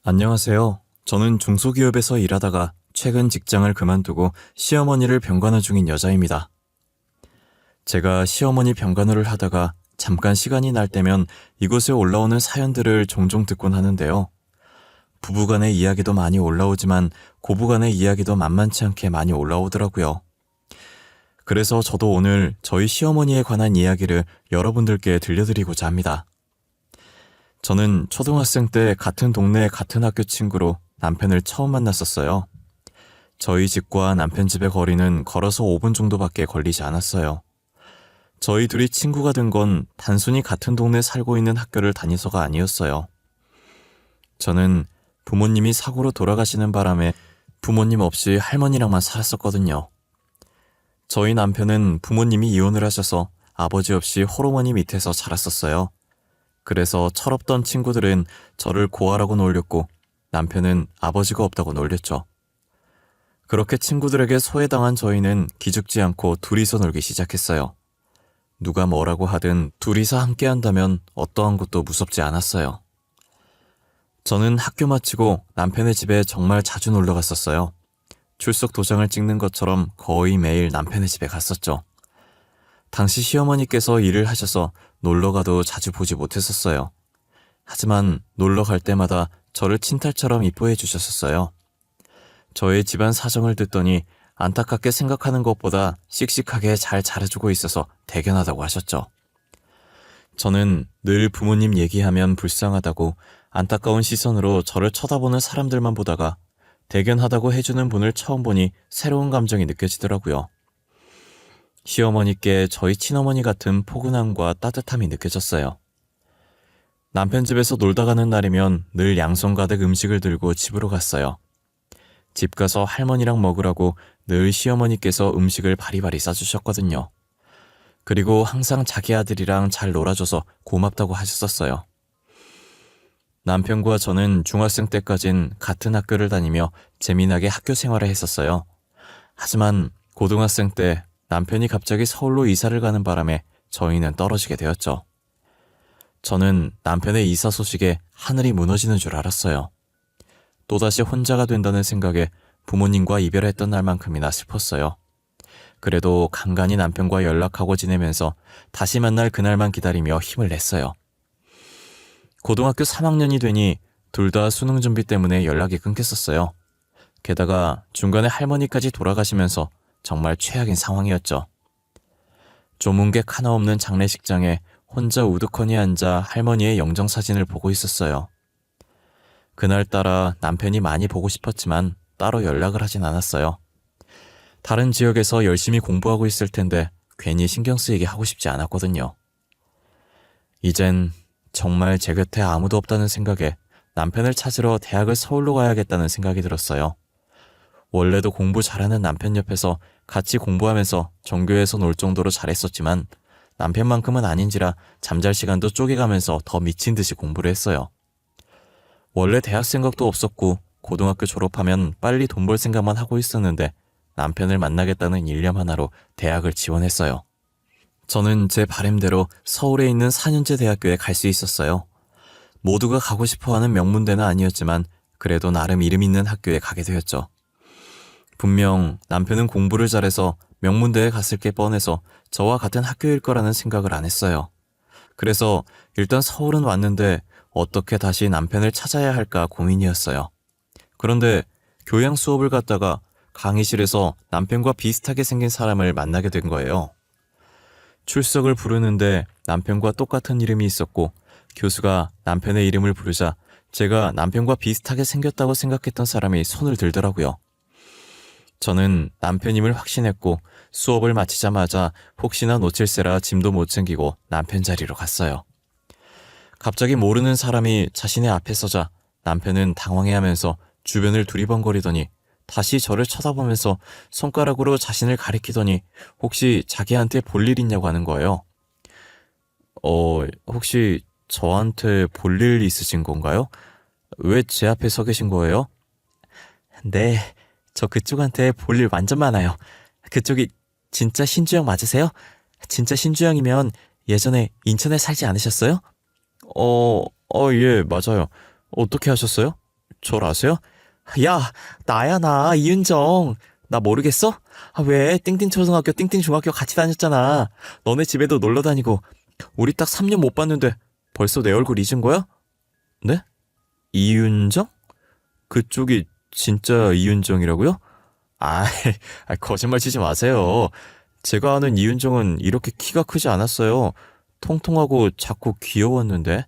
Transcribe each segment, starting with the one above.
안녕하세요. 저는 중소기업에서 일하다가 최근 직장을 그만두고 시어머니를 병간호 중인 여자입니다. 제가 시어머니 병간호를 하다가 잠깐 시간이 날 때면 이곳에 올라오는 사연들을 종종 듣곤 하는데요. 부부간의 이야기도 많이 올라오지만 고부간의 이야기도 만만치 않게 많이 올라오더라고요. 그래서 저도 오늘 저희 시어머니에 관한 이야기를 여러분들께 들려드리고자 합니다. 저는 초등학생 때 같은 동네 같은 학교 친구로 남편을 처음 만났었어요. 저희 집과 남편 집의 거리는 걸어서 5분 정도밖에 걸리지 않았어요. 저희 둘이 친구가 된 건 단순히 같은 동네에 살고 있는 학교를 다니서가 아니었어요. 저는 부모님이 사고로 돌아가시는 바람에 부모님 없이 할머니랑만 살았었거든요. 저희 남편은 부모님이 이혼을 하셔서 아버지 없이 홀어머니 밑에서 자랐었어요. 그래서 철없던 친구들은 저를 고아라고 놀렸고 남편은 아버지가 없다고 놀렸죠. 그렇게 친구들에게 소외당한 저희는 기죽지 않고 둘이서 놀기 시작했어요. 누가 뭐라고 하든 둘이서 함께 한다면 어떠한 것도 무섭지 않았어요. 저는 학교 마치고 남편의 집에 정말 자주 놀러 갔었어요. 출석 도장을 찍는 것처럼 거의 매일 남편의 집에 갔었죠. 당시 시어머니께서 일을 하셔서 놀러가도 자주 보지 못했었어요. 하지만 놀러 갈 때마다 저를 친딸처럼 이뻐해 주셨었어요. 저의 집안 사정을 듣더니 안타깝게 생각하는 것보다 씩씩하게 잘 잘해주고 있어서 대견하다고 하셨죠. 저는 늘 부모님 얘기하면 불쌍하다고 안타까운 시선으로 저를 쳐다보는 사람들만 보다가 대견하다고 해주는 분을 처음 보니 새로운 감정이 느껴지더라고요. 시어머니께 저희 친어머니 같은 포근함과 따뜻함이 느껴졌어요. 남편 집에서 놀다 가는 날이면 늘 양손 가득 음식을 들고 집으로 갔어요. 집 가서 할머니랑 먹으라고 늘 시어머니께서 음식을 바리바리 싸주셨거든요. 그리고 항상 자기 아들이랑 잘 놀아줘서 고맙다고 하셨었어요. 남편과 저는 중학생 때까진 같은 학교를 다니며 재미나게 학교 생활을 했었어요. 하지만 고등학생 때 남편이 갑자기 서울로 이사를 가는 바람에 저희는 떨어지게 되었죠. 저는 남편의 이사 소식에 하늘이 무너지는 줄 알았어요. 또다시 혼자가 된다는 생각에 부모님과 이별했던 날만큼이나 슬펐어요. 그래도 간간히 남편과 연락하고 지내면서 다시 만날 그날만 기다리며 힘을 냈어요. 고등학교 3학년이 되니 둘 다 수능 준비 때문에 연락이 끊겼었어요. 게다가 중간에 할머니까지 돌아가시면서 정말 최악인 상황이었죠. 조문객 하나 없는 장례식장에 혼자 우두커니 앉아 할머니의 영정사진을 보고 있었어요. 그날따라 남편이 많이 보고 싶었지만 따로 연락을 하진 않았어요. 다른 지역에서 열심히 공부하고 있을 텐데 괜히 신경 쓰이게 하고 싶지 않았거든요. 이젠 정말 제 곁에 아무도 없다는 생각에 남편을 찾으러 대학을 서울로 가야겠다는 생각이 들었어요. 원래도 공부 잘하는 남편 옆에서 같이 공부하면서 전교에서 놀 정도로 잘했었지만 남편만큼은 아닌지라 잠잘 시간도 쪼개가면서 더 미친 듯이 공부를 했어요. 원래 대학 생각도 없었고 고등학교 졸업하면 빨리 돈 벌 생각만 하고 있었는데 남편을 만나겠다는 일념 하나로 대학을 지원했어요. 저는 제 바람대로 서울에 있는 4년제 대학교에 갈 수 있었어요. 모두가 가고 싶어하는 명문대는 아니었지만 그래도 나름 이름 있는 학교에 가게 되었죠. 분명 남편은 공부를 잘해서 명문대에 갔을 게 뻔해서 저와 같은 학교일 거라는 생각을 안 했어요. 그래서 일단 서울은 왔는데 어떻게 다시 남편을 찾아야 할까 고민이었어요. 그런데 교양 수업을 갔다가 강의실에서 남편과 비슷하게 생긴 사람을 만나게 된 거예요. 출석을 부르는데 남편과 똑같은 이름이 있었고 교수가 남편의 이름을 부르자 제가 남편과 비슷하게 생겼다고 생각했던 사람이 손을 들더라고요. 저는 남편임을 확신했고 수업을 마치자마자 혹시나 놓칠세라 짐도 못 챙기고 남편 자리로 갔어요. 갑자기 모르는 사람이 자신의 앞에 서자 남편은 당황해하면서 주변을 두리번거리더니 다시 저를 쳐다보면서 손가락으로 자신을 가리키더니 혹시 자기한테 볼 일 있냐고 하는 거예요. 혹시 저한테 볼 일 있으신 건가요? 왜 제 앞에 서 계신 거예요? 네, 저 그쪽한테 볼 일 완전 많아요. 그쪽이 진짜 신주영 맞으세요? 진짜 신주영이면 예전에 인천에 살지 않으셨어요? 예, 맞아요. 어떻게 하셨어요? 절 아세요? 야, 나야, 나, 이은정. 나 모르겠어? 왜, 띵띵초등학교, 띵띵중학교 같이 다녔잖아. 너네 집에도 놀러 다니고. 우리 딱 3년 못 봤는데 벌써 내 얼굴 잊은 거야? 네? 이윤정? 그쪽이 진짜 이윤정이라고요? 아, 거짓말 치지 마세요. 제가 아는 이윤정은 이렇게 키가 크지 않았어요. 통통하고 작고 귀여웠는데.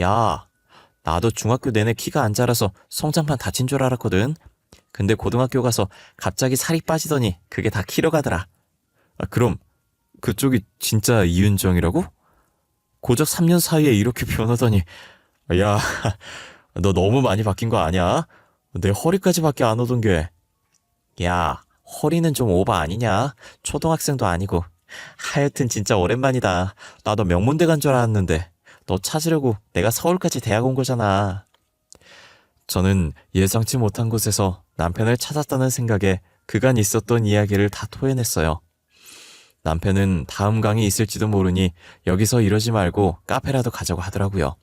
야, 나도 중학교 내내 키가 안 자라서 성장판 다친 줄 알았거든. 근데 고등학교 가서 갑자기 살이 빠지더니 그게 다 키로 가더라. 그럼 그쪽이 진짜 이윤정이라고? 고작 3년 사이에 이렇게 변하다니. 야, 너 너무 많이 바뀐 거 아니야? 내 허리까지밖에 안 오던 게. 야, 허리는 좀 오버 아니냐? 초등학생도 아니고. 하여튼 진짜 오랜만이다. 나도 명문대 간 줄 알았는데 너 찾으려고 내가 서울까지 대학 온 거잖아. 저는 예상치 못한 곳에서 남편을 찾았다는 생각에 그간 있었던 이야기를 다 토해냈어요. 남편은 다음 강의 있을지도 모르니 여기서 이러지 말고 카페라도 가자고 하더라고요.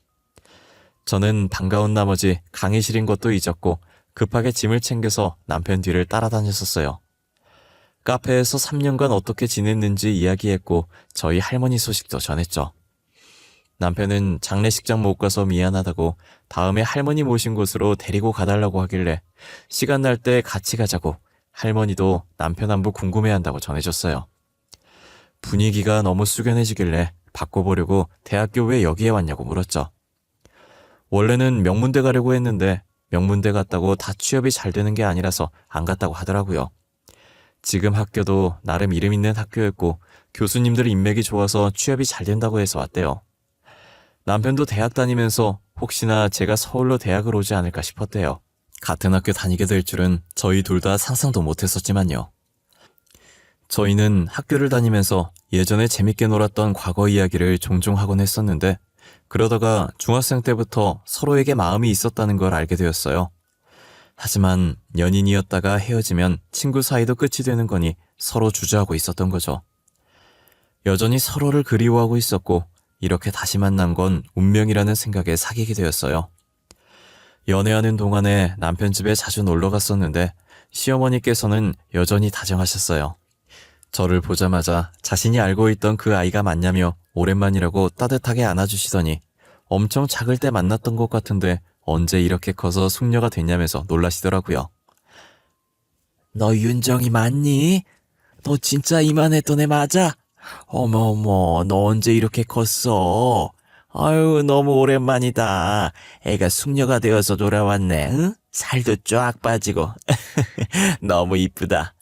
저는 반가운 나머지 강의실인 것도 잊었고 급하게 짐을 챙겨서 남편 뒤를 따라다녔었어요. 카페에서 3년간 어떻게 지냈는지 이야기했고 저희 할머니 소식도 전했죠. 남편은 장례식장 못 가서 미안하다고 다음에 할머니 모신 곳으로 데리고 가달라고 하길래 시간 날 때 같이 가자고 할머니도 남편 안부 궁금해한다고 전해줬어요. 분위기가 너무 숙연해지길래 바꿔보려고 대학교 왜 여기에 왔냐고 물었죠. 원래는 명문대 가려고 했는데 명문대 갔다고 다 취업이 잘 되는 게 아니라서 안 갔다고 하더라고요. 지금 학교도 나름 이름 있는 학교였고 교수님들 인맥이 좋아서 취업이 잘 된다고 해서 왔대요. 남편도 대학 다니면서 혹시나 제가 서울로 대학을 오지 않을까 싶었대요. 같은 학교 다니게 될 줄은 저희 둘 다 상상도 못했었지만요. 저희는 학교를 다니면서 예전에 재밌게 놀았던 과거 이야기를 종종 하곤 했었는데 그러다가 중학생 때부터 서로에게 마음이 있었다는 걸 알게 되었어요. 하지만 연인이었다가 헤어지면 친구 사이도 끝이 되는 거니 서로 주저하고 있었던 거죠. 여전히 서로를 그리워하고 있었고 이렇게 다시 만난 건 운명이라는 생각에 사귀게 되었어요. 연애하는 동안에 남편 집에 자주 놀러 갔었는데 시어머니께서는 여전히 다정하셨어요. 저를 보자마자 자신이 알고 있던 그 아이가 맞냐며 오랜만이라고 따뜻하게 안아주시더니 엄청 작을 때 만났던 것 같은데 언제 이렇게 커서 숙녀가 됐냐면서 놀라시더라고요. 너 윤정이 맞니? 너 진짜 이만했던 애 맞아? 어머어머, 너 언제 이렇게 컸어? 아유, 너무 오랜만이다. 애가 숙녀가 되어서 돌아왔네. 응? 살도 쫙 빠지고. 너무 이쁘다.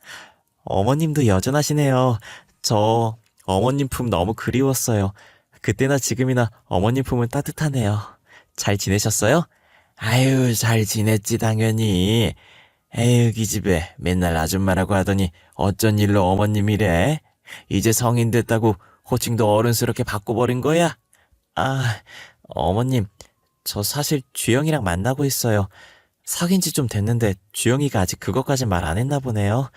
어머님도 여전하시네요. 저 어머님 품 너무 그리웠어요. 그때나 지금이나 어머님 품은 따뜻하네요. 잘 지내셨어요? 아유, 잘 지냈지 당연히. 에휴, 기집애 맨날 아줌마라고 하더니 어쩐 일로 어머님이래? 이제 성인 됐다고 호칭도 어른스럽게 바꿔버린 거야? 아, 어머님, 저 사실 주영이랑 만나고 있어요. 사귄 지 좀 됐는데 주영이가 아직 그것까진 말 안 했나 보네요.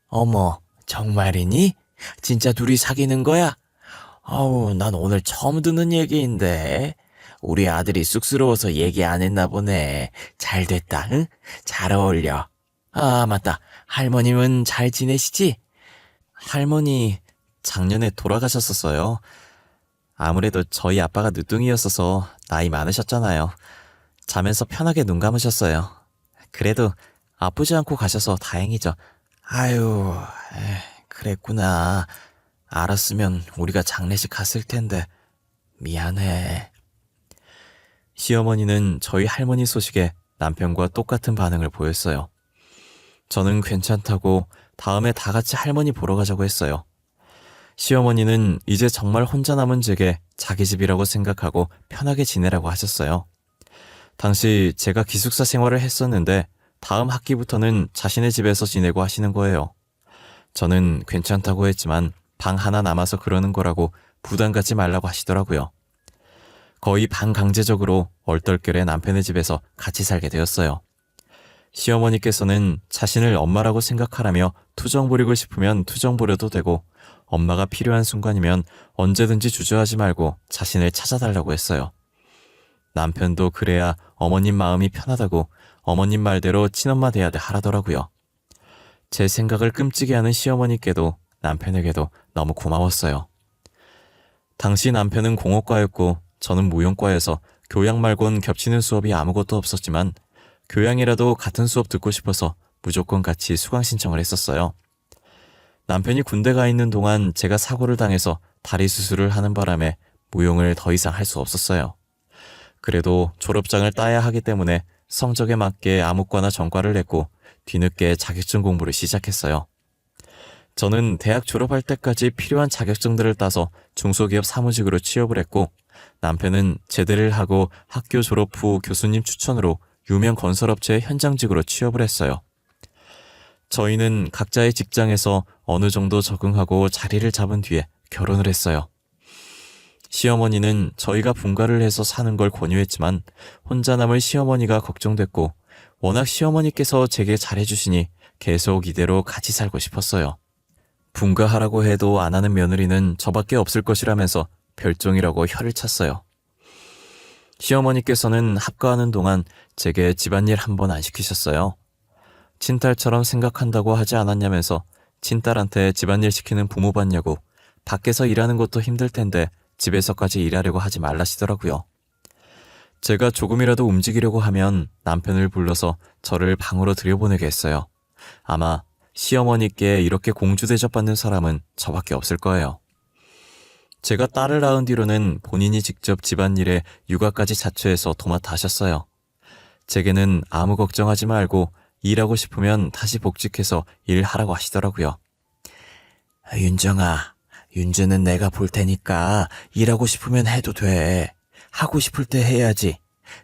어머, 정말이니? 진짜 둘이 사귀는 거야? 아우, 난 오늘 처음 듣는 얘기인데. 우리 아들이 쑥스러워서 얘기 안 했나 보네. 잘 됐다, 응? 잘 어울려. 아, 맞다. 할머님은 잘 지내시지? 할머니, 작년에 돌아가셨었어요. 아무래도 저희 아빠가 늦둥이였어서 나이 많으셨잖아요. 자면서 편하게 눈 감으셨어요. 그래도 아프지 않고 가셔서 다행이죠. 아유, 그랬구나. 알았으면 우리가 장례식 갔을 텐데. 미안해. 시어머니는 저희 할머니 소식에 남편과 똑같은 반응을 보였어요. 저는 괜찮다고 다음에 다 같이 할머니 보러 가자고 했어요. 시어머니는 이제 정말 혼자 남은 제게 자기 집이라고 생각하고 편하게 지내라고 하셨어요. 당시 제가 기숙사 생활을 했었는데 다음 학기부터는 자신의 집에서 지내고 하시는 거예요. 저는 괜찮다고 했지만 방 하나 남아서 그러는 거라고 부담 갖지 말라고 하시더라고요. 거의 반강제적으로 얼떨결에 남편의 집에서 같이 살게 되었어요. 시어머니께서는 자신을 엄마라고 생각하라며 투정 부리고 싶으면 투정 부려도 되고 엄마가 필요한 순간이면 언제든지 주저하지 말고 자신을 찾아달라고 했어요. 남편도 그래야 어머님 마음이 편하다고 어머님 말대로 친엄마 대하듯 하라더라고요. 제 생각을 끔찍이 하는 시어머니께도 남편에게도 너무 고마웠어요. 당시 남편은 공업과였고 저는 무용과여서 교양 말곤 겹치는 수업이 아무것도 없었지만 교양이라도 같은 수업 듣고 싶어서 무조건 같이 수강 신청을 했었어요. 남편이 군대 가 있는 동안 제가 사고를 당해서 다리 수술을 하는 바람에 무용을 더 이상 할 수 없었어요. 그래도 졸업장을 따야 하기 때문에 성적에 맞게 암흑과나 전과를 냈고 뒤늦게 자격증 공부를 시작했어요. 저는 대학 졸업할 때까지 필요한 자격증들을 따서 중소기업 사무직으로 취업을 했고 남편은 제대를 하고 학교 졸업 후 교수님 추천으로 유명 건설업체의 현장직으로 취업을 했어요. 저희는 각자의 직장에서 어느 정도 적응하고 자리를 잡은 뒤에 결혼을 했어요. 시어머니는 저희가 분가를 해서 사는 걸 권유했지만 혼자 남을 시어머니가 걱정됐고 워낙 시어머니께서 제게 잘해주시니 계속 이대로 같이 살고 싶었어요. 분가하라고 해도 안 하는 며느리는 저밖에 없을 것이라면서 별종이라고 혀를 찼어요. 시어머니께서는 합가하는 동안 제게 집안일 한 번 안 시키셨어요. 친딸처럼 생각한다고 하지 않았냐면서 친딸한테 집안일 시키는 부모 봤냐고 밖에서 일하는 것도 힘들 텐데 집에서까지 일하려고 하지 말라시더라고요. 제가 조금이라도 움직이려고 하면 남편을 불러서 저를 방으로 들여보내게 했어요. 아마 시어머니께 이렇게 공주 대접받는 사람은 저밖에 없을 거예요. 제가 딸을 낳은 뒤로는 본인이 직접 집안일에 육아까지 자처해서 도맡아 하셨어요. 제게는 아무 걱정하지 말고 일하고 싶으면 다시 복직해서 일하라고 하시더라고요. 윤정아, 윤주는 내가 볼 테니까 일하고 싶으면 해도 돼. 하고 싶을 때 해야지.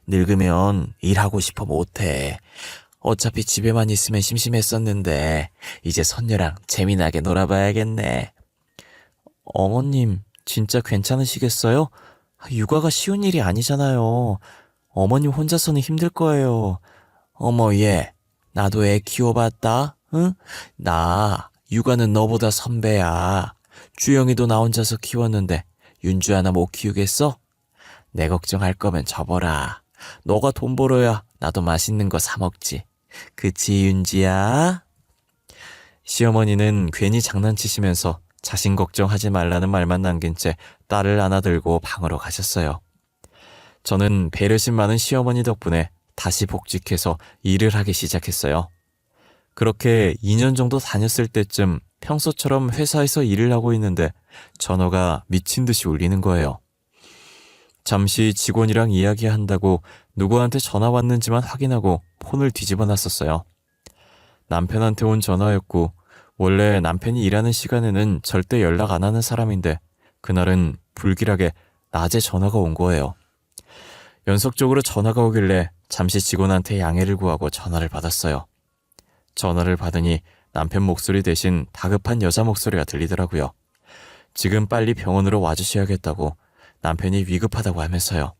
늙으면 일하고 싶어 못해. 어차피 집에만 있으면 심심했었는데 이제 손녀랑 재미나게 놀아봐야겠네. 어머님, 진짜 괜찮으시겠어요? 육아가 쉬운 일이 아니잖아요. 어머님 혼자서는 힘들 거예요. 어머 얘, 나도 애 키워봤다. 응? 나 육아는 너보다 선배야. 주영이도 나 혼자서 키웠는데 윤주 하나 못 키우겠어? 내 걱정할 거면 접어라. 너가 돈 벌어야 나도 맛있는 거 사 먹지. 그치 윤지야? 시어머니는 괜히 장난치시면서 자신 걱정하지 말라는 말만 남긴 채 딸을 안아들고 방으로 가셨어요. 저는 배려심 많은 시어머니 덕분에 다시 복직해서 일을 하기 시작했어요. 그렇게 2년 정도 다녔을 때쯤 평소처럼 회사에서 일을 하고 있는데 전화가 미친 듯이 울리는 거예요. 잠시 직원이랑 이야기한다고 누구한테 전화 왔는지만 확인하고 폰을 뒤집어 놨었어요. 남편한테 온 전화였고 원래 남편이 일하는 시간에는 절대 연락 안 하는 사람인데 그날은 불길하게 낮에 전화가 온 거예요. 연속적으로 전화가 오길래 잠시 직원한테 양해를 구하고 전화를 받았어요. 전화를 받으니 남편 목소리 대신 다급한 여자 목소리가 들리더라고요. 지금 빨리 병원으로 와주셔야겠다고 남편이 위급하다고 하면서요.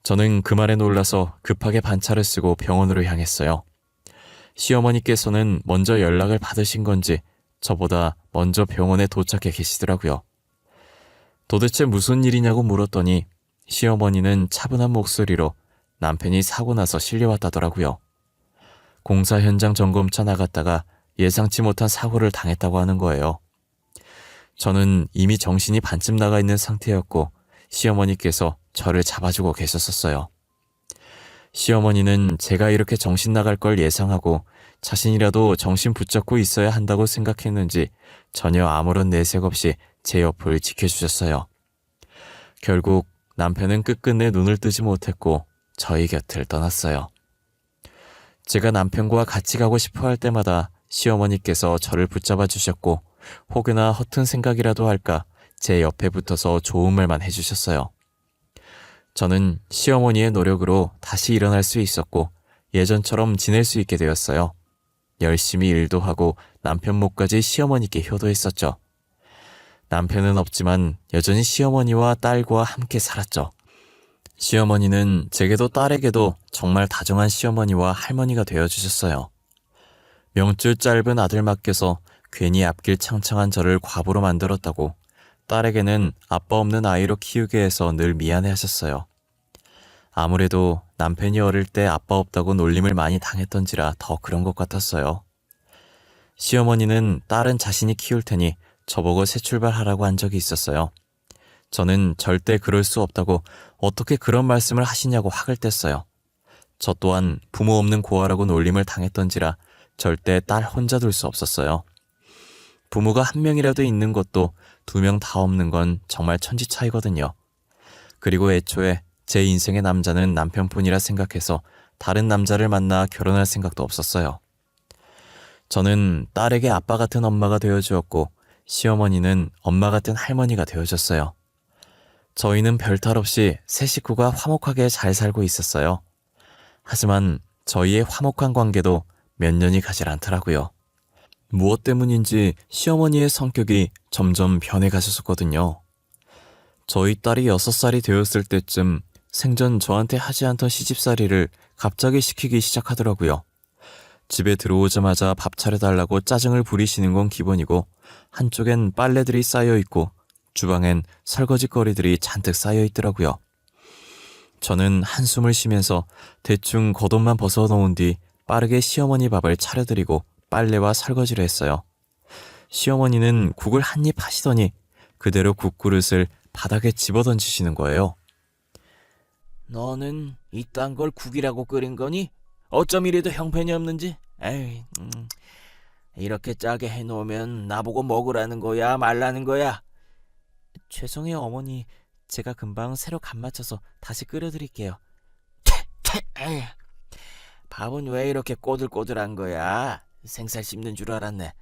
저는 그 말에 놀라서 급하게 반차를 쓰고 병원으로 향했어요. 시어머니께서는 먼저 연락을 받으신 건지 저보다 먼저 병원에 도착해 계시더라고요. 도대체 무슨 일이냐고 물었더니 시어머니는 차분한 목소리로 남편이 사고 나서 실려왔다더라고요. 공사 현장 점검차 나갔다가 예상치 못한 사고를 당했다고 하는 거예요. 저는 이미 정신이 반쯤 나가 있는 상태였고 시어머니께서 저를 잡아주고 계셨었어요. 시어머니는 제가 이렇게 정신 나갈 걸 예상하고 자신이라도 정신 붙잡고 있어야 한다고 생각했는지 전혀 아무런 내색 없이 제 옆을 지켜주셨어요. 결국 남편은 끝끝내 눈을 뜨지 못했고 저희 곁을 떠났어요. 제가 남편과 같이 가고 싶어 할 때마다 시어머니께서 저를 붙잡아 주셨고 혹여나 허튼 생각이라도 할까 제 옆에 붙어서 좋은 말만 해주셨어요. 저는 시어머니의 노력으로 다시 일어날 수 있었고 예전처럼 지낼 수 있게 되었어요. 열심히 일도 하고 남편 몫까지 시어머니께 효도했었죠. 남편은 없지만 여전히 시어머니와 딸과 함께 살았죠. 시어머니는 제게도 딸에게도 정말 다정한 시어머니와 할머니가 되어주셨어요. 명줄 짧은 아들 맡겨서 괜히 앞길 창창한 저를 과부로 만들었다고 딸에게는 아빠 없는 아이로 키우게 해서 늘 미안해하셨어요. 아무래도 남편이 어릴 때 아빠 없다고 놀림을 많이 당했던지라 더 그런 것 같았어요. 시어머니는 딸은 자신이 키울 테니 저보고 새 출발하라고 한 적이 있었어요. 저는 절대 그럴 수 없다고 어떻게 그런 말씀을 하시냐고 학을 뗐어요. 저 또한 부모 없는 고아라고 놀림을 당했던지라 절대 딸 혼자 둘 수 없었어요. 부모가 한 명이라도 있는 것도 2명 다 없는 건 정말 천지 차이거든요. 그리고 애초에 제 인생의 남자는 남편뿐이라 생각해서 다른 남자를 만나 결혼할 생각도 없었어요. 저는 딸에게 아빠 같은 엄마가 되어주었고 시어머니는 엄마 같은 할머니가 되어줬어요. 저희는 별탈 없이 세 식구가 화목하게 잘 살고 있었어요. 하지만 저희의 화목한 관계도 몇 년이 가질 않더라고요. 무엇 때문인지 시어머니의 성격이 점점 변해가셨었거든요. 저희 딸이 6살이 되었을 때쯤 생전 저한테 하지 않던 시집살이를 갑자기 시키기 시작하더라고요. 집에 들어오자마자 밥 차려달라고 짜증을 부리시는 건 기본이고 한쪽엔 빨래들이 쌓여있고 주방엔 설거지거리들이 잔뜩 쌓여있더라고요. 저는 한숨을 쉬면서 대충 겉옷만 벗어놓은 뒤 빠르게 시어머니 밥을 차려드리고 빨래와 설거지를 했어요. 시어머니는 국을 한 입 하시더니 그대로 국그릇을 바닥에 집어던지시는 거예요. 너는 이딴 걸 국이라고 끓인 거니? 어쩜 이래도 형편이 없는지? 에이, 이렇게 짜게 해놓으면 나보고 먹으라는 거야, 말라는 거야? 죄송해요 어머니, 제가 금방 새로 간 맞춰서 다시 끓여드릴게요. 에이, 밥은 왜 이렇게 꼬들꼬들한 거야? 생살 씹는 줄 알았네.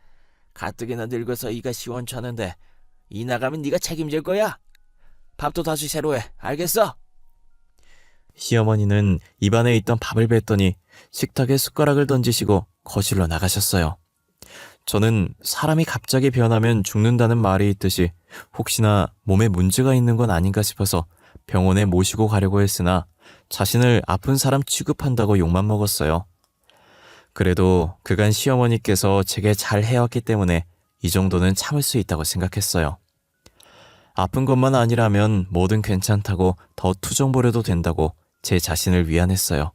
가뜩이나 늙어서 이가 시원찮은데 이 나가면 네가 책임질 거야? 밥도 다시 새로 해, 알겠어? 시어머니는 입안에 있던 밥을 뱉더니 식탁에 숟가락을 던지시고 거실로 나가셨어요. 저는 사람이 갑자기 변하면 죽는다는 말이 있듯이 혹시나 몸에 문제가 있는 건 아닌가 싶어서 병원에 모시고 가려고 했으나 자신을 아픈 사람 취급한다고 욕만 먹었어요. 그래도 그간 시어머니께서 제게 잘 해왔기 때문에 이 정도는 참을 수 있다고 생각했어요. 아픈 것만 아니라면 뭐든 괜찮다고 더 투정 부려도 된다고 제 자신을 위안했어요.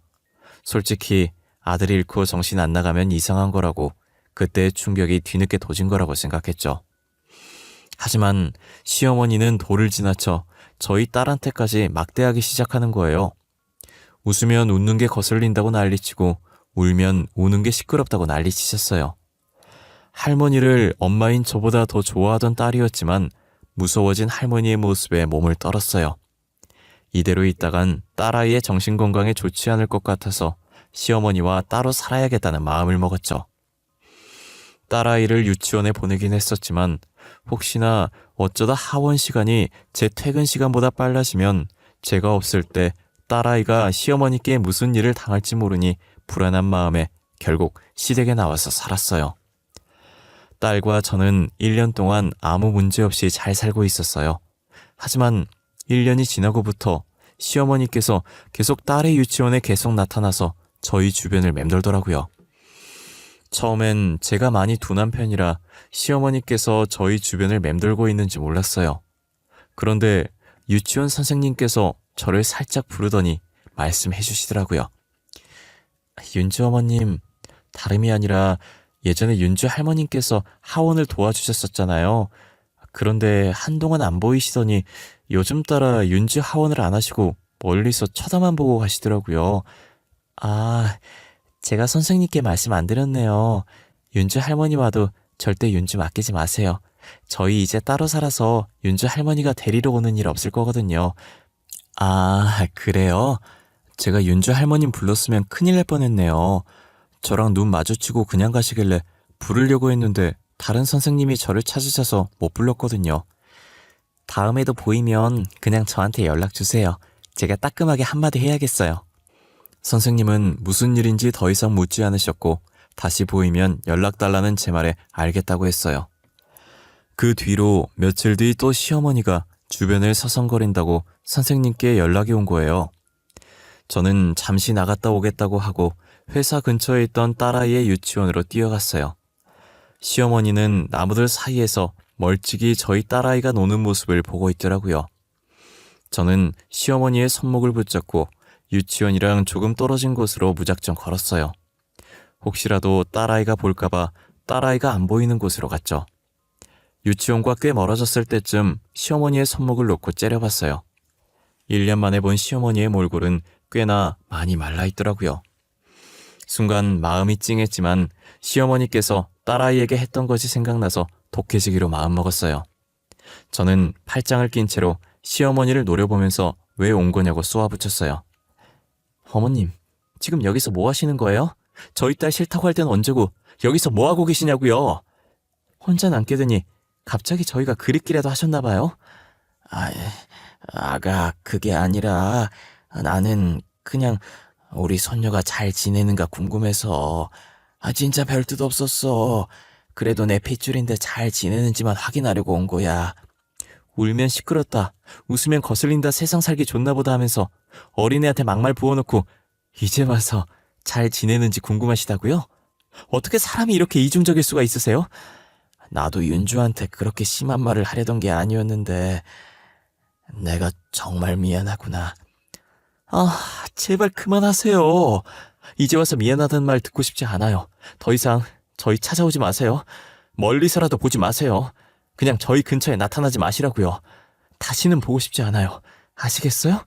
솔직히 아들 잃고 정신 안 나가면 이상한 거라고, 그때의 충격이 뒤늦게 도진 거라고 생각했죠. 하지만 시어머니는 도를 지나쳐 저희 딸한테까지 막대하기 시작하는 거예요. 웃으면 웃는 게 거슬린다고 난리치고 울면 우는 게 시끄럽다고 난리치셨어요. 할머니를 엄마인 저보다 더 좋아하던 딸이었지만 무서워진 할머니의 모습에 몸을 떨었어요. 이대로 있다간 딸아이의 정신건강에 좋지 않을 것 같아서 시어머니와 따로 살아야겠다는 마음을 먹었죠. 딸아이를 유치원에 보내긴 했었지만 혹시나 어쩌다 하원 시간이 제 퇴근 시간보다 빨라지면 제가 없을 때 딸아이가 시어머니께 무슨 일을 당할지 모르니 불안한 마음에 결국 시댁에 나와서 살았어요. 딸과 저는 1년 동안 아무 문제 없이 잘 살고 있었어요. 하지만 1년이 지나고부터 시어머니께서 계속 딸의 유치원에 계속 나타나서 저희 주변을 맴돌더라고요. 처음엔 제가 많이 둔한 편이라 시어머니께서 저희 주변을 맴돌고 있는지 몰랐어요. 그런데 유치원 선생님께서 저를 살짝 부르더니 말씀해 주시더라고요. 윤주 어머님, 다름이 아니라 예전에 윤주 할머님께서 하원을 도와주셨었잖아요. 그런데 한동안 안 보이시더니 요즘 따라 윤주 하원을 안 하시고 멀리서 쳐다만 보고 가시더라고요. 아, 제가 선생님께 말씀 안 드렸네요. 윤주 할머니 와도 절대 윤주 맡기지 마세요. 저희 이제 따로 살아서 윤주 할머니가 데리러 오는 일 없을 거거든요. 아, 그래요? 제가 윤주 할머님 불렀으면 큰일 날 뻔했네요. 저랑 눈 마주치고 그냥 가시길래 부르려고 했는데 다른 선생님이 저를 찾으셔서 못 불렀거든요. 다음에도 보이면 그냥 저한테 연락 주세요. 제가 따끔하게 한마디 해야겠어요. 선생님은 무슨 일인지 더 이상 묻지 않으셨고 다시 보이면 연락 달라는 제 말에 알겠다고 했어요. 그 뒤로 며칠 뒤 또 시어머니가 주변을 서성거린다고 선생님께 연락이 온 거예요. 저는 잠시 나갔다 오겠다고 하고 회사 근처에 있던 딸아이의 유치원으로 뛰어갔어요. 시어머니는 나무들 사이에서 멀찍이 저희 딸아이가 노는 모습을 보고 있더라고요. 저는 시어머니의 손목을 붙잡고 유치원이랑 조금 떨어진 곳으로 무작정 걸었어요. 혹시라도 딸아이가 볼까봐 딸아이가 안 보이는 곳으로 갔죠. 유치원과 꽤 멀어졌을 때쯤 시어머니의 손목을 놓고 째려봤어요. 1년 만에 본 시어머니의 몰골은 꽤나 많이 말라있더라고요. 순간 마음이 찡했지만 시어머니께서 딸아이에게 했던 것이 생각나서 독해지기로 마음먹었어요. 저는 팔짱을 낀 채로 시어머니를 노려보면서 왜 온 거냐고 쏘아붙였어요. 어머님, 지금 여기서 뭐 하시는 거예요? 저희 딸 싫다고 할 땐 언제고 여기서 뭐 하고 계시냐고요? 혼자 남게 되니 갑자기 저희가 그립기라도 하셨나 봐요? 아가, 그게 아니라 나는 그냥 우리 손녀가 잘 지내는가 궁금해서. 진짜 별 뜻 없었어. 그래도 내 핏줄인데 잘 지내는지만 확인하려고 온 거야. 울면 시끄럽다, 웃으면 거슬린다, 세상 살기 좋나 보다 하면서 어린애한테 막말 부어놓고 이제 와서 잘 지내는지 궁금하시다고요? 어떻게 사람이 이렇게 이중적일 수가 있으세요? 나도 윤주한테 그렇게 심한 말을 하려던 게 아니었는데 내가 정말 미안하구나. 제발 그만하세요. 이제 와서 미안하다는 말 듣고 싶지 않아요. 더 이상 저희 찾아오지 마세요. 멀리서라도 보지 마세요. 그냥 저희 근처에 나타나지 마시라고요. 다시는 보고 싶지 않아요. 아시겠어요?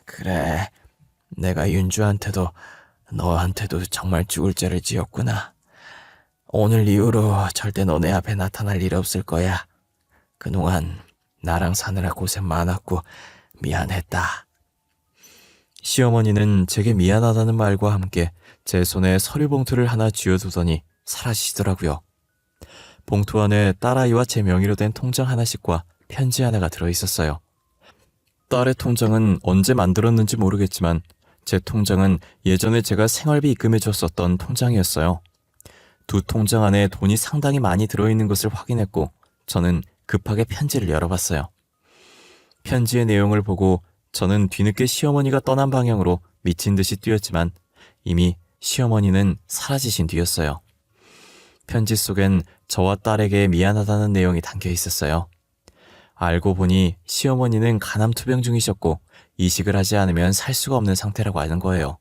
그래, 내가 윤주한테도 너한테도 정말 죽을 죄를 지었구나. 오늘 이후로 절대 너네 앞에 나타날 일 없을 거야. 그동안 나랑 사느라 고생 많았고 미안했다. 시어머니는 제게 미안하다는 말과 함께 제 손에 서류 봉투를 하나 쥐어두더니 사라지시더라고요. 봉투 안에 딸아이와 제 명의로 된 통장 하나씩과 편지 하나가 들어있었어요. 딸의 통장은 언제 만들었는지 모르겠지만 제 통장은 예전에 제가 생활비 입금해 줬었던 통장이었어요. 두 통장 안에 돈이 상당히 많이 들어있는 것을 확인했고 저는 급하게 편지를 열어봤어요. 편지의 내용을 보고 저는 뒤늦게 시어머니가 떠난 방향으로 미친 듯이 뛰었지만 이미 시어머니는 사라지신 뒤였어요. 편지 속엔 저와 딸에게 미안하다는 내용이 담겨 있었어요. 알고 보니 시어머니는 간암투병 중이셨고 이식을 하지 않으면 살 수가 없는 상태라고 아는 거예요.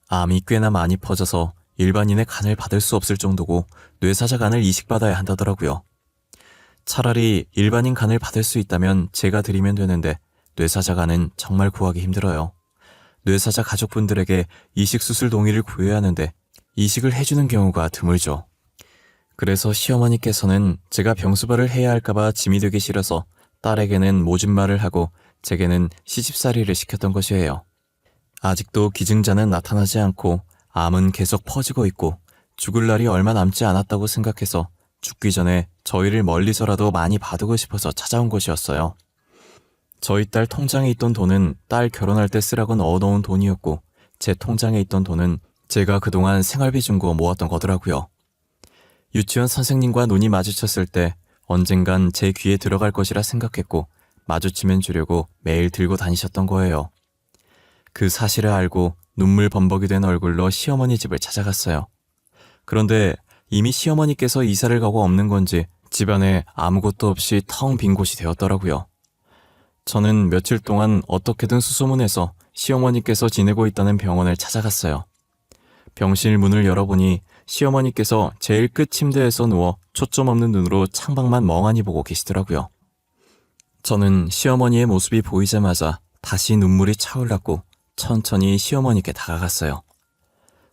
암이 꽤나 많이 퍼져서 일반인의 간을 받을 수 없을 정도고 뇌사자 간을 이식받아야 한다더라고요. 차라리 일반인 간을 받을 수 있다면 제가 드리면 되는데 뇌사자 간은 정말 구하기 힘들어요. 뇌사자 가족분들에게 이식 수술 동의를 구해야 하는데 이식을 해주는 경우가 드물죠. 그래서 시어머니께서는 제가 병수발을 해야 할까봐 짐이 되기 싫어서 딸에게는 모진 말을 하고 제게는 시집살이를 시켰던 것이에요. 아직도 기증자는 나타나지 않고 암은 계속 퍼지고 있고 죽을 날이 얼마 남지 않았다고 생각해서 죽기 전에 저희를 멀리서라도 많이 봐두고 싶어서 찾아온 것이었어요. 저희 딸 통장에 있던 돈은 딸 결혼할 때 쓰라고 넣어놓은 돈이었고 제 통장에 있던 돈은 제가 그동안 생활비 준 거 모았던 거더라고요. 유치원 선생님과 눈이 마주쳤을 때 언젠간 제 귀에 들어갈 것이라 생각했고 마주치면 주려고 매일 들고 다니셨던 거예요. 그 사실을 알고 눈물 범벅이 된 얼굴로 시어머니 집을 찾아갔어요. 그런데 이미 시어머니께서 이사를 가고 없는 건지 집안에 아무것도 없이 텅 빈 곳이 되었더라고요. 저는 며칠 동안 어떻게든 수소문해서 시어머니께서 지내고 있다는 병원을 찾아갔어요. 병실 문을 열어보니 시어머니께서 제일 끝 침대에서 누워 초점 없는 눈으로 창밖만 멍하니 보고 계시더라고요. 저는 시어머니의 모습이 보이자마자 다시 눈물이 차올랐고 천천히 시어머니께 다가갔어요.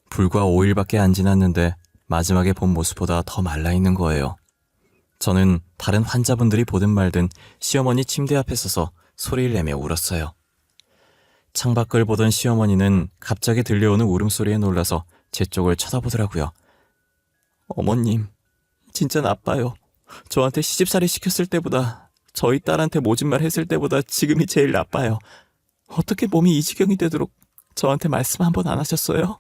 불과 5일밖에 안 지났는데 마지막에 본 모습보다 더 말라있는 거예요. 저는 다른 환자분들이 보든 말든 시어머니 침대 앞에 서서 소리를 내며 울었어요. 창밖을 보던 시어머니는 갑자기 들려오는 울음소리에 놀라서 제 쪽을 쳐다보더라고요. 어머님, 진짜 나빠요. 저한테 시집살이 시켰을 때보다, 저희 딸한테 모진 말 했을 때보다 지금이 제일 나빠요. 어떻게 몸이 이 지경이 되도록 저한테 말씀 한 번 안 하셨어요?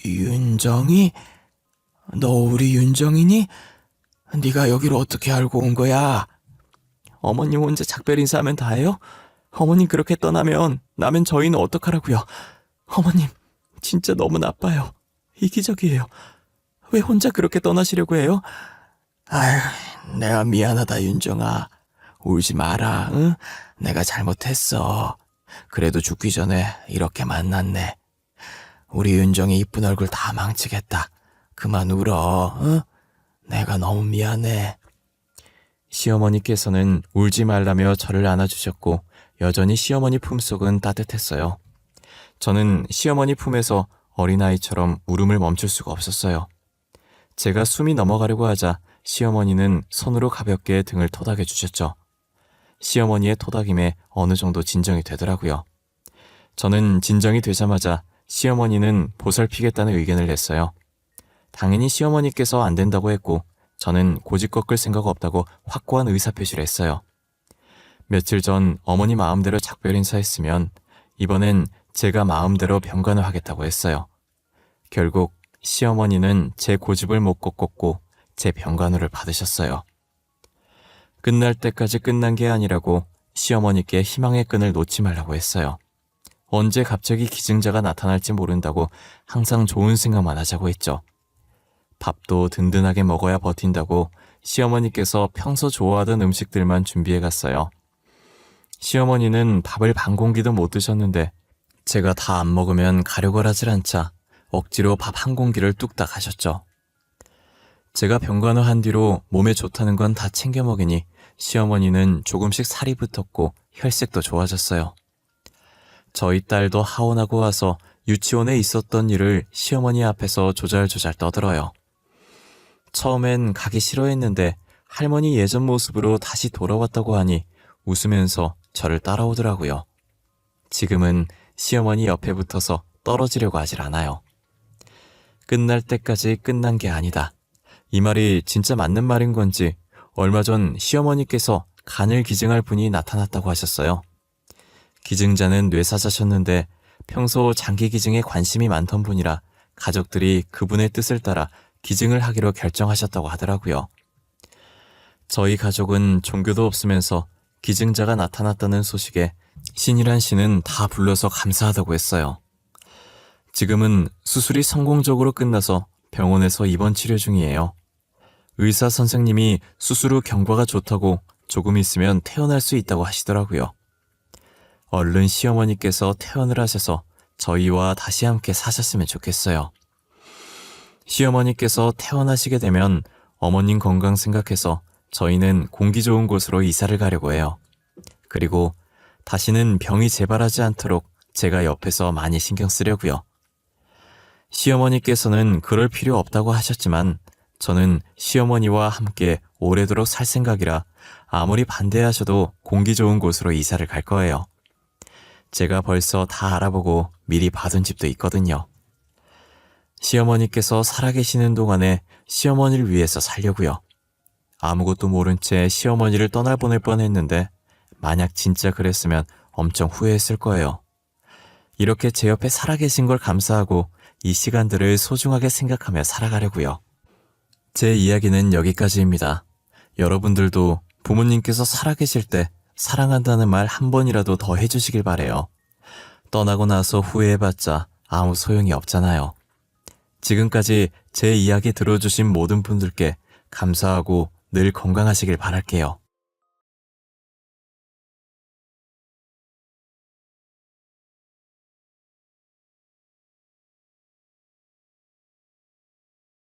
윤정이? 너 우리 윤정이니? 네가 여기로 어떻게 알고 온 거야? 어머님 혼자 작별 인사하면 다해요? 어머님 그렇게 떠나면 나면 저희는 어떡하라고요? 어머님 진짜 너무 나빠요. 이기적이에요. 왜 혼자 그렇게 떠나시려고 해요? 아휴, 내가 미안하다 윤정아. 울지 마라, 응? 내가 잘못했어. 그래도 죽기 전에 이렇게 만났네. 우리 윤정이 이쁜 얼굴 다 망치겠다. 그만 울어, 응? 내가 너무 미안해. 시어머니께서는 울지 말라며 저를 안아주셨고 여전히 시어머니 품속은 따뜻했어요. 저는 시어머니 품에서 어린아이처럼 울음을 멈출 수가 없었어요. 제가 숨이 넘어가려고 하자 시어머니는 손으로 가볍게 등을 토닥여 주셨죠. 시어머니의 토닥임에 어느 정도 진정이 되더라고요. 저는 진정이 되자마자 시어머니는 보살피겠다는 의견을 냈어요. 당연히 시어머니께서 안 된다고 했고 저는 고집 꺾을 생각 없다고 확고한 의사표시를 했어요. 며칠 전 어머니 마음대로 작별 인사했으면 이번엔 제가 마음대로 병간을 하겠다고 했어요. 결국 시어머니는 제 고집을 못 꺾었고 제 병간호를 받으셨어요. 끝날 때까지 끝난 게 아니라고 시어머니께 희망의 끈을 놓지 말라고 했어요. 언제 갑자기 기증자가 나타날지 모른다고 항상 좋은 생각만 하자고 했죠. 밥도 든든하게 먹어야 버틴다고 시어머니께서 평소 좋아하던 음식들만 준비해 갔어요. 시어머니는 밥을 반 공기도 못 드셨는데 제가 다 안 먹으면 가려고 하질 않자 억지로 밥 한 공기를 뚝딱 하셨죠. 제가 병간호 한 뒤로 몸에 좋다는 건 다 챙겨 먹이니 시어머니는 조금씩 살이 붙었고 혈색도 좋아졌어요. 저희 딸도 하원하고 와서 유치원에 있었던 일을 시어머니 앞에서 조잘조잘 떠들어요. 처음엔 가기 싫어했는데 할머니 예전 모습으로 다시 돌아왔다고 하니 웃으면서 저를 따라오더라고요. 지금은 시어머니 옆에 붙어서 떨어지려고 하질 않아요. 끝날 때까지 끝난 게 아니다. 이 말이 진짜 맞는 말인 건지 얼마 전 시어머니께서 간을 기증할 분이 나타났다고 하셨어요. 기증자는 뇌사자셨는데 평소 장기 기증에 관심이 많던 분이라 가족들이 그분의 뜻을 따라 기증을 하기로 결정하셨다고 하더라고요. 저희 가족은 종교도 없으면서 기증자가 나타났다는 소식에 신이란 신은 다 불러서 감사하다고 했어요. 지금은 수술이 성공적으로 끝나서 병원에서 입원 치료 중이에요. 의사 선생님이 수술 후 경과가 좋다고 조금 있으면 퇴원할 수 있다고 하시더라고요. 얼른 시어머니께서 퇴원을 하셔서 저희와 다시 함께 사셨으면 좋겠어요. 시어머니께서 퇴원하시게 되면 어머님 건강 생각해서 저희는 공기 좋은 곳으로 이사를 가려고 해요. 그리고 다시는 병이 재발하지 않도록 제가 옆에서 많이 신경 쓰려고요. 시어머니께서는 그럴 필요 없다고 하셨지만 저는 시어머니와 함께 오래도록 살 생각이라 아무리 반대하셔도 공기 좋은 곳으로 이사를 갈 거예요. 제가 벌써 다 알아보고 미리 봐둔 집도 있거든요. 시어머니께서 살아계시는 동안에 시어머니를 위해서 살려고요. 아무것도 모른 채 시어머니를 떠나보낼 뻔했는데 만약 진짜 그랬으면 엄청 후회했을 거예요. 이렇게 제 옆에 살아계신 걸 감사하고 이 시간들을 소중하게 생각하며 살아가려고요. 제 이야기는 여기까지입니다. 여러분들도 부모님께서 살아계실 때 사랑한다는 말 한 번이라도 더 해주시길 바래요. 떠나고 나서 후회해봤자 아무 소용이 없잖아요. 지금까지 제 이야기 들어주신 모든 분들께 감사하고 늘 건강하시길 바랄게요.